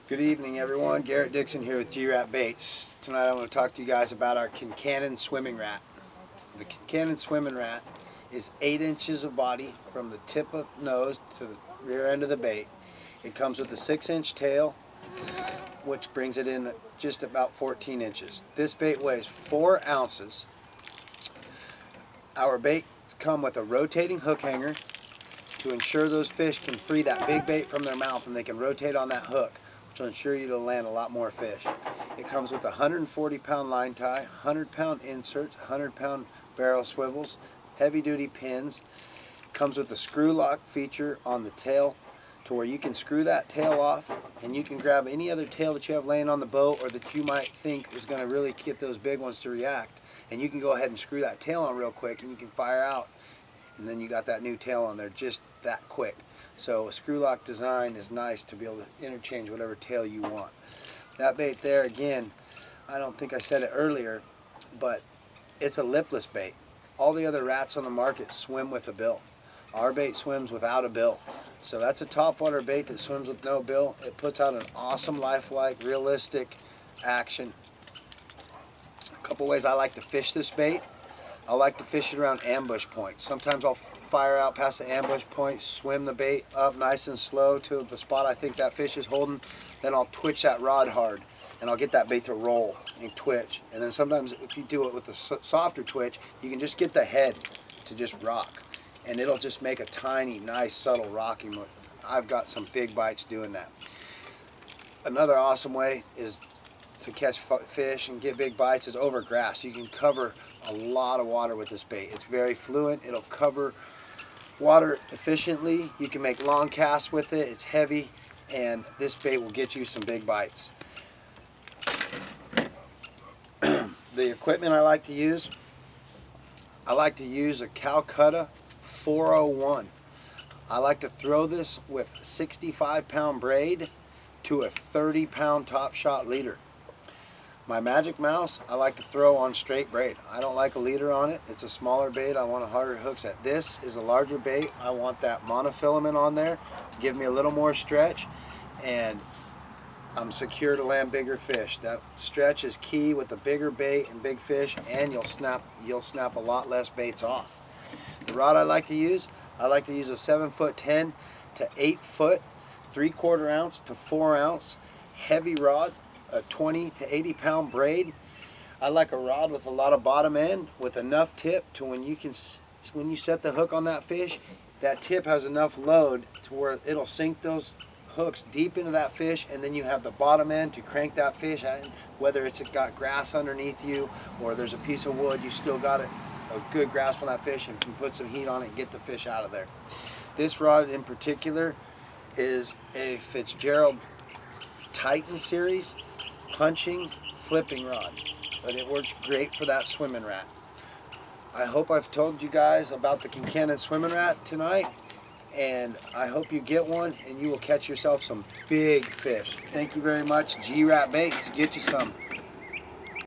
Good evening, everyone. Garrett Dixon here with G-Ratt Baits. Tonight I want to talk to you guys about our Kincanon swimming rat. The Kincanon swimming rat is 8 inches of body from the tip of nose to the rear end of the bait. It comes with a 6-inch tail, which brings it in just about 14 inches. This bait weighs 4 ounces. Our baits come with a rotating hook hanger to ensure those fish can free that big bait from their mouth and they can rotate on that hook, which will ensure you to land a lot more fish. It comes with a 140-pound line tie, 100-pound inserts, 100-pound barrel swivels, heavy-duty pins. It comes with a screw lock feature on the tail to where you can screw that tail off and you can grab any other tail that you have laying on the boat or that you might think is going to really get those big ones to react, and you can go ahead and screw that tail on real quick and you can fire out, and then you got that new tail on there just that quick. So a screw lock design is nice to be able to interchange whatever tail you want. That bait there, again, I don't think I said it earlier, but it's a lipless bait. All the other rats on the market swim with a bill. Our bait swims without a bill. So that's a topwater bait that swims with no bill. It puts out an awesome, lifelike, realistic action. A couple ways I like to fish this bait. I like to fish it around ambush points. Sometimes I'll fire out past the ambush point, swim the bait up nice and slow to the spot I think that fish is holding. Then I'll twitch that rod hard and I'll get that bait to roll and twitch. And then sometimes if you do it with a softer twitch, you can just get the head to just rock. And it'll just make a tiny, nice, subtle rocking. I've got some big bites doing that. Another awesome way is to catch fish and get big bites is over grass. You can cover a lot of water with this bait. It's very fluent. It'll cover water efficiently. You can make long casts with it. It's heavy, and this bait will get you some big bites. The equipment I like to use a Calcutta 401. I like to throw this with 65-pound braid to a 30-pound top shot leader. My Magic Mouse, I like to throw on straight braid. I don't like a leader on it. It's a smaller bait. I want a harder hook set. This is a larger bait. I want that monofilament on there. Give me a little more stretch, and I'm secure to land bigger fish. That stretch is key with the bigger bait and big fish, and you'll snap a lot less baits off. The rod I like to use a 7'10" to 8 foot, 3/4 ounce to 4 ounce heavy rod. A 20 to 80-pound braid. I like a rod with a lot of bottom end with enough tip to when you set the hook on that fish, that tip has enough load to where it'll sink those hooks deep into that fish, and then you have the bottom end to crank that fish out. Whether it's got grass underneath you or there's a piece of wood, you still got a good grasp on that fish and can put some heat on it and get the fish out of there. This rod in particular is a Fitzgerald Titan series punching flipping rod, but it works great for that swimming rat. I hope I've told you guys about the Kincanon swimming rat tonight, and I hope you get one and you will catch yourself some big fish. Thank you very much. G-Ratt Baits, get you some.